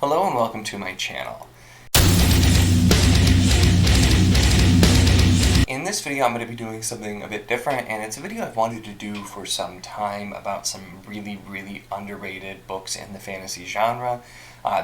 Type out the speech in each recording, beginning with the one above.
Hello and welcome to my channel. In this video I'm going to be doing something a bit different, and it's a video I've wanted to do for some time about some really underrated books in the fantasy genre.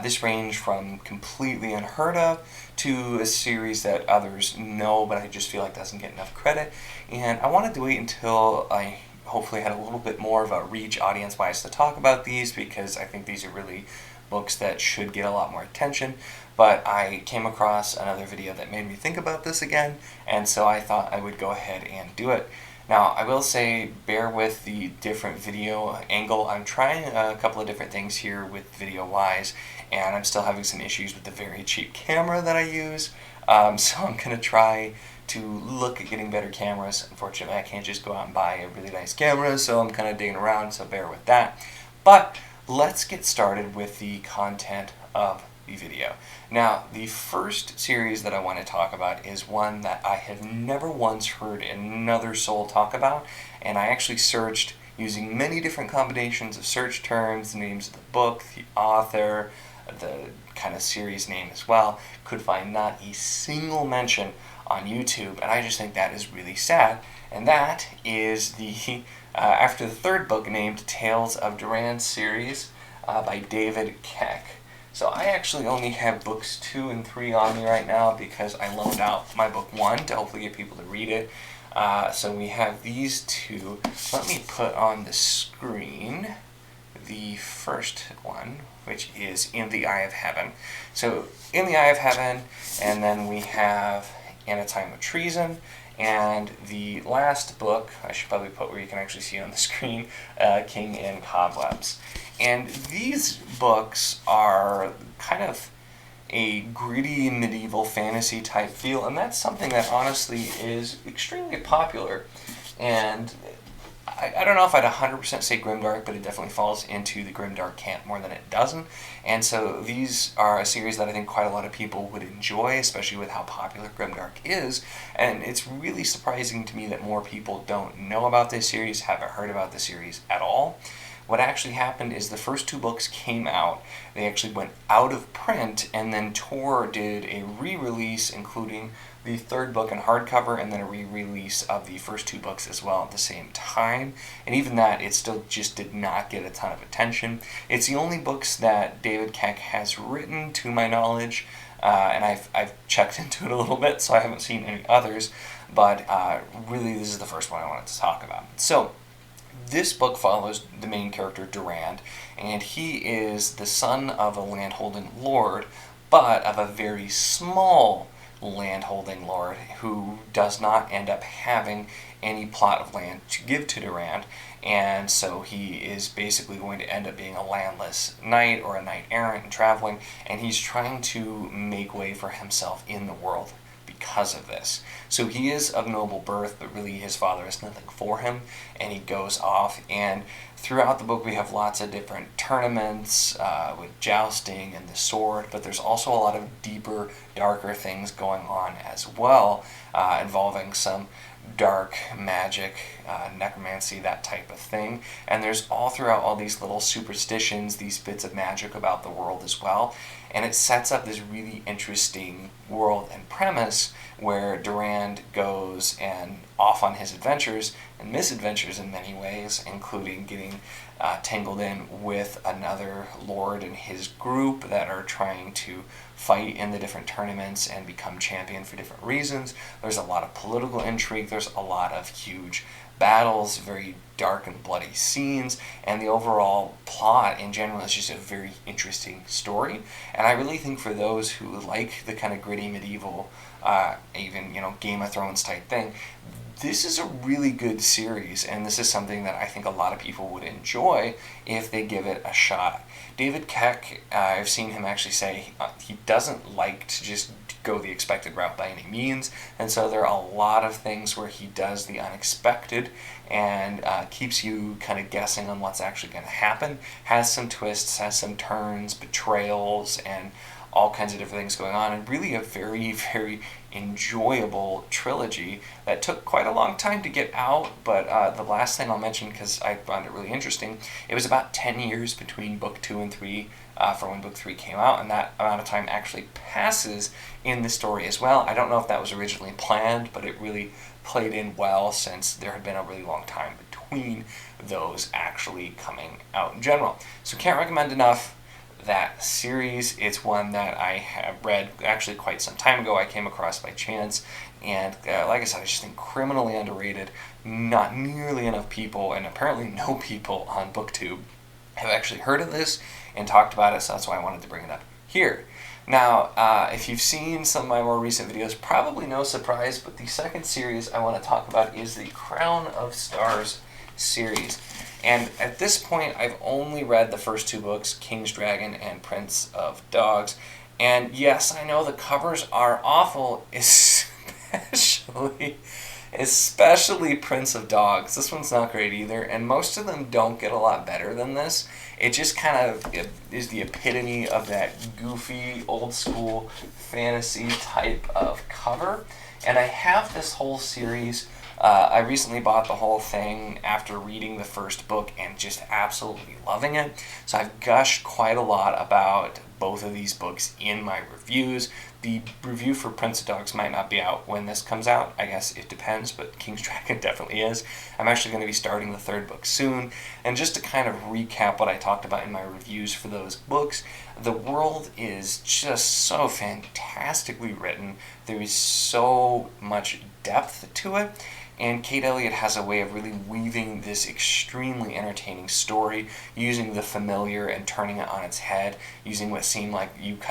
This range from completely unheard of to a series that others know but I just feel like doesn't get enough credit, and I wanted to wait until I hopefully had a little bit more of a reach audience-wise to talk about these, because I think these are really books that should get a lot more attention. But I came across another video that made me think about this again, and so I thought I would go ahead and do it. Now, I will say, bear with the different video angle. I'm trying a couple of different things here with video-wise, and I'm still having some issues with the very cheap camera that I use. So I'm going to try to look at getting better cameras. Unfortunately, I can't just go out and buy a really nice camera, so I'm kind of digging around, so bear with that. But let's get started with the content of the video. Now, the first series that I want to talk about is one that I have never once heard another soul talk about, and I actually searched using many different combinations of search terms, the names of the book, the author, the kind of series name as well, could find not a single mention on YouTube, and I just think that is really sad. And that is the after the third book, named Tales of Durand series by David Keck. So I actually only have books 2 and 3 on me right now because I loaned out my book 1 to hopefully get people to read it. So we have these two. Let me put on the screen the first one, which is In the Eye of Heaven. So In the Eye of Heaven, and then we have In a Time of Treason, and the last book, I should probably put where you can actually see it on the screen, King in Cobwebs. And these books are kind of a gritty medieval fantasy type feel, and that's something that honestly is extremely popular. And I don't know if I'd 100% say grimdark, but it definitely falls into the grimdark camp more than it doesn't. And so these are a series that I think quite a lot of people would enjoy, especially with how popular grimdark is. And it's really surprising to me that more people don't know about this series, haven't heard about the series at all. What actually happened is the first 2 books came out, they actually went out of print, and then Tor did a re-release including the 3rd book in hardcover, and then a re-release of the first 2 books as well at the same time. And even that, it still just did not get a ton of attention. It's the only books that David Keck has written, to my knowledge, and I've checked into it a little bit, so I haven't seen any others, but really this is the first one I wanted to talk about. So this book follows the main character, Durand, and he is the son of a landholding lord, but of a very small landholding lord who does not end up having any plot of land to give to Durand, and so he is basically going to end up being a landless knight or a knight errant and traveling, and he's trying to make way for himself in the world because of this. So he is of noble birth, but really his father has nothing for him, and he goes off, and throughout the book we have lots of different tournaments with jousting and the sword, but there's also a lot of deeper, darker things going on as well, involving some dark magic, necromancy, that type of thing. And there's all throughout all these little superstitions, these bits of magic about the world as well. And it sets up this really interesting world and premise where Durand goes and off on his adventures and misadventures in many ways, including getting tangled in with another lord and his group that are trying to fight in the different tournaments and become champion for different reasons. There's a lot of political intrigue, there's a lot of huge battles, very dark and bloody scenes, and the overall plot in general is just a very interesting story. And I really think for those who like the kind of gritty medieval, even Game of Thrones type thing, this is a really good series, and this is something that I think a lot of people would enjoy if they give it a shot. David Keck, I've seen him actually say he doesn't like to just go the expected route by any means, and so there are a lot of things where he does the unexpected and keeps you kind of guessing on what's actually going to happen, has some twists, has some turns, betrayals, and all kinds of different things going on, and really a very enjoyable trilogy that took quite a long time to get out. But the last thing I'll mention, because I found it really interesting, it was about 10 years between book 2 and 3 for when book 3 came out, and that amount of time actually passes in the story as well. I don't know if that was originally planned, but it really played in well since there had been a really long time between those actually coming out in general. So can't recommend enough that series. It's one that I have read actually quite some time ago. I came across by chance, and like I said, I just think criminally underrated. Not nearly enough people, and apparently no people on BookTube, have actually heard of this and talked about it, so that's why I wanted to bring it up here. Now, if you've seen some of my more recent videos, probably no surprise, but the second series I want to talk about is the Crown of Stars series. And at this point, I've only read the first 2 books, King's Dragon and Prince of Dogs. And yes, I know the covers are awful, especially Prince of Dogs. This one's not great either, and most of them don't get a lot better than this. It just kind of is the epitome of that goofy, old-school fantasy type of cover. And I have this whole series. I recently bought the whole thing after reading the first book and just absolutely loving it. So I've gushed quite a lot about both of these books in my reviews. The review for Prince of Dogs might not be out when this comes out. I guess it depends, but King's Dragon definitely is. I'm actually going to be starting the 3rd book soon. And just to kind of recap what I talked about in my reviews for those books, the world is just so fantastically written. There is so much depth to it. And Kate Elliott has a way of really weaving this extremely entertaining story, using the familiar and turning it on its head, using what seem like you've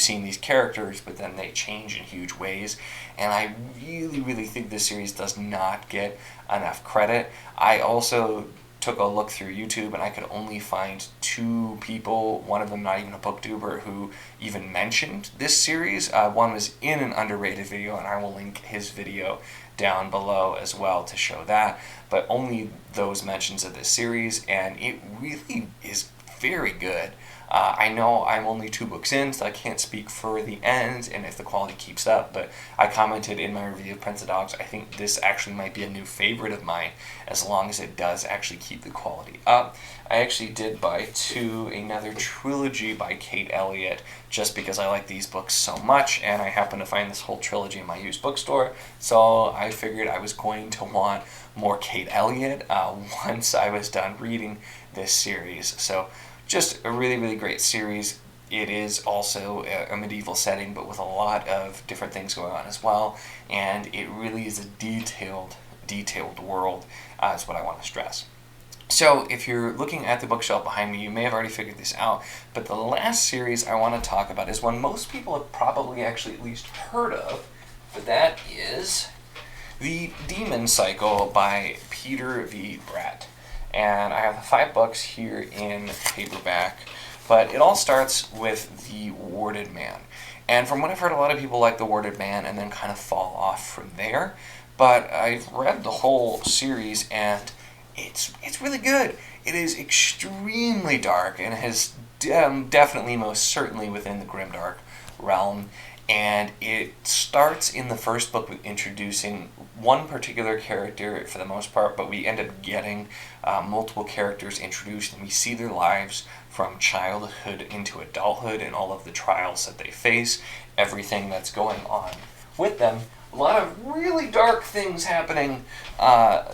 seen these characters, but then they change in huge ways. And I really, really think this series does not get enough credit. I also took a look through YouTube, and I could only find 2 people, one of them not even a booktuber, who even mentioned this series. One was in an underrated video, and I will link his video down below as well to show that, but only those mentions of this series, and it really is very good. I know I'm only 2 books in, so I can't speak for the end and if the quality keeps up, but I commented in my review of Prince of Dogs, I think this actually might be a new favorite of mine, as long as it does actually keep the quality up. I actually did buy another trilogy by Kate Elliott, just because I like these books so much, and I happened to find this whole trilogy in my used bookstore, so I figured I was going to want more Kate Elliott once I was done reading this series. So just a really, really great series. It is also a medieval setting, but with a lot of different things going on as well, and it really is a detailed world, is what I want to stress. So if you're looking at the bookshelf behind me, you may have already figured this out, but the last series I want to talk about is one most people have probably actually at least heard of, but that is The Demon Cycle by Peter V. Brett. And I have the 5 books here in paperback, but it all starts with The Warded Man. And from what I've heard, a lot of people like The Warded Man and then kind of fall off from there, but I've read the whole series, and it's really good. It is extremely dark, and it is definitely, most certainly within the grimdark realm. And it starts in the first book with introducing one particular character for the most part, but we end up getting multiple characters introduced, and we see their lives from childhood into adulthood and all of the trials that they face, everything that's going on with them. A lot of really dark things happening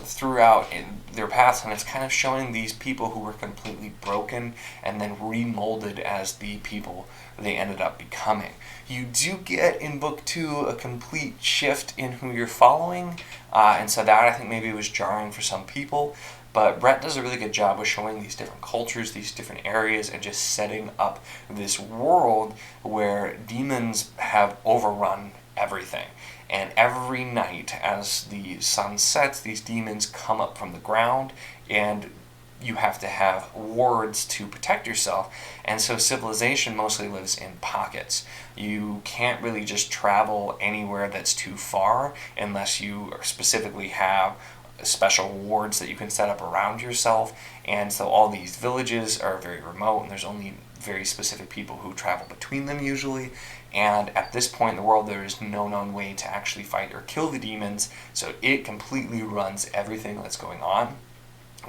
throughout in their paths, and it's kind of showing these people who were completely broken and then remolded as the people they ended up becoming. You do get in book 2 a complete shift in who you're following, and so that I think maybe was jarring for some people, but Brett does a really good job of showing these different cultures, these different areas, and just setting up this world where demons have overrun everything. And every night as the sun sets, these demons come up from the ground, and you have to have wards to protect yourself. And so civilization mostly lives in pockets. You can't really just travel anywhere that's too far unless you specifically have special wards that you can set up around yourself. And so all these villages are very remote, and there's only very specific people who travel between them usually. And at this point in the world, there is no known way to actually fight or kill the demons, so it completely runs everything that's going on.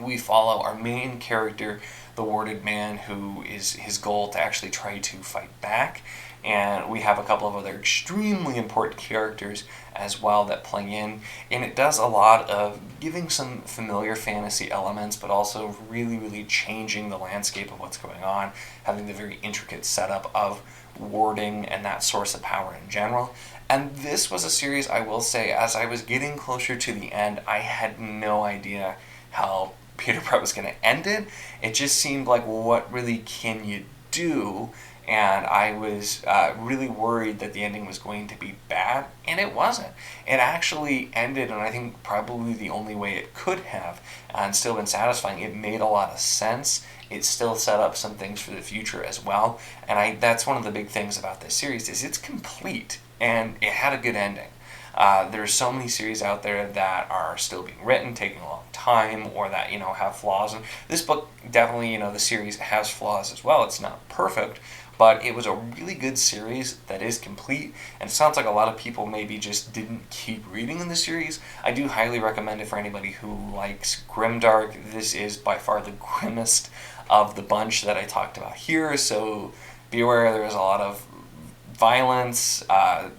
we follow our main character, the warded man, who is his goal to actually try to fight back. And we have a couple of other extremely important characters as well that play in. And it does a lot of giving some familiar fantasy elements, but also really, really changing the landscape of what's going on, having the very intricate setup of warding and that source of power in general. And this was a series, I will say, as I was getting closer to the end, I had no idea how Peter Pratt was going to end it. It just seemed like, well, what really can you do? And I was really worried that the ending was going to be bad, and it wasn't. It actually ended, and I think probably the only way it could have, and still been satisfying. It made a lot of sense. It still set up some things for the future as well, and that's one of the big things about this series, is it's complete, and it had a good ending. There's so many series out there that are still being written, taking a long time, or that, have flaws. And this book definitely, the series has flaws as well. It's not perfect, but it was a really good series that is complete, and it sounds like a lot of people maybe just didn't keep reading in the series. I do highly recommend it for anybody who likes grimdark. This is by far the grimmest of the bunch that I talked about here, so be aware there is a lot of violence,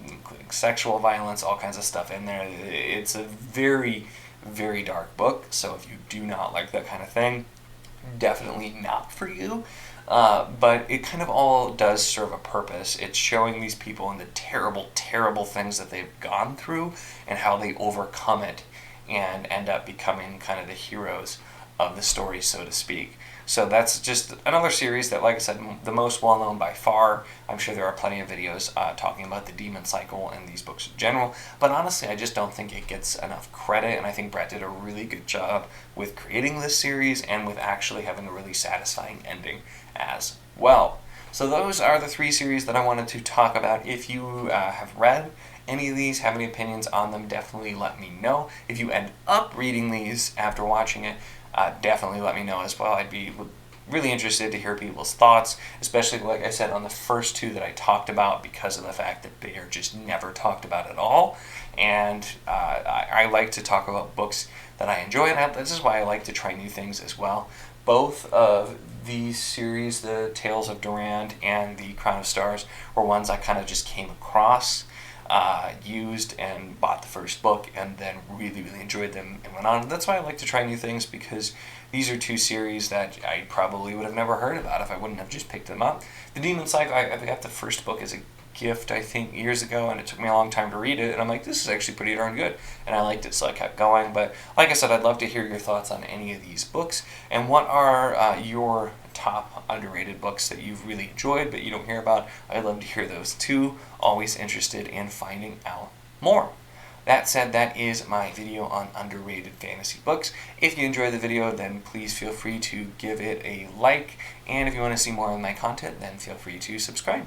including sexual violence, all kinds of stuff in there. It's a very, very dark book, so if you do not like that kind of thing, definitely not for you. But it kind of all does serve a purpose. It's showing these people and the terrible, terrible things that they've gone through and how they overcome it and end up becoming kind of the heroes of the story, so to speak. So that's just another series that, like I said, the most well-known by far. I'm sure there are plenty of videos talking about the demon cycle and these books in general, but honestly, I just don't think it gets enough credit, and I think Brett did a really good job with creating this series and with actually having a really satisfying ending as well. So those are the 3 series that I wanted to talk about. If you have read any of these, have any opinions on them, definitely let me know. If you end up reading these after watching it, definitely let me know as well. I'd be really interested to hear people's thoughts, especially, like I said, on the first 2 that I talked about, because of the fact that they are just never talked about at all. And I like to talk about books that I enjoy, and this is why I like to try new things as well. Both of these series, the Tales of Durand and the Crown of Stars, were ones I kind of just came across, used, and bought the first book, and then really, really enjoyed them and went on. That's why I like to try new things, because these are 2 series that I probably would have never heard about if I wouldn't have just picked them up. The Demon Cycle, I got the first book as a gift, I think, years ago, and it took me a long time to read it, and I'm like, this is actually pretty darn good, and I liked it, so I kept going. But like I said, I'd love to hear your thoughts on any of these books, and what are your top underrated books that you've really enjoyed but you don't hear about. I'd love to hear those too. Always interested in finding out more. That said, that is my video on underrated fantasy books. If you enjoyed the video, then please feel free to give it a like, and if you want to see more of my content, then feel free to subscribe.